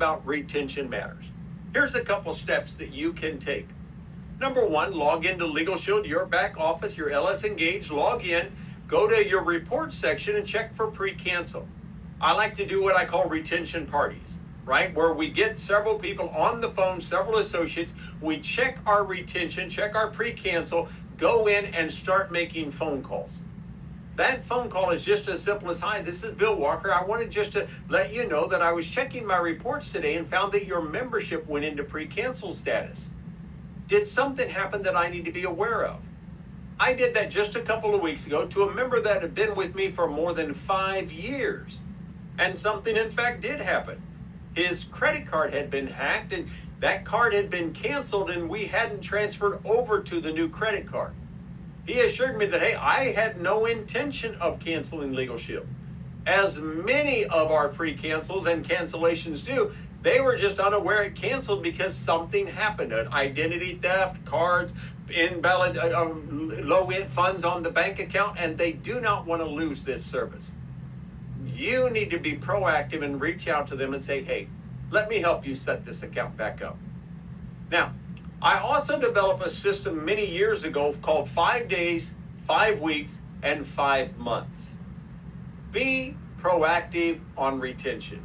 about retention matters. Here's a couple steps that you can take. Number one, log into LegalShield, your back office, your LS Engage, log in, go to your report section and check for pre-cancel. I like to do what I call retention parties, right? Where we get several people on the phone, several associates, we check our retention, check our pre-cancel, go in and start making phone calls. That phone call is just as simple as, hi, this is Bill Walker. I wanted just to let you know that I was checking my reports today and found that your membership went into pre-cancel status. Did something happen that I need to be aware of? I did that just a couple of weeks ago to a member that had been with me for more than 5 years. And something, in fact, did happen. His credit card had been hacked and that card had been canceled and we hadn't transferred over to the new credit card. He assured me that, hey, I had no intention of canceling LegalShield. As many of our pre-cancels and cancellations do, they were just unaware it canceled because something happened. An identity theft, cards, invalid, low-end funds on the bank account, and they do not want to lose this service. You need to be proactive and reach out to them and say, hey, let me help you set this account back up. Now, I also developed a system many years ago called 5 days, 5 weeks, and 5 months. Be proactive on retention.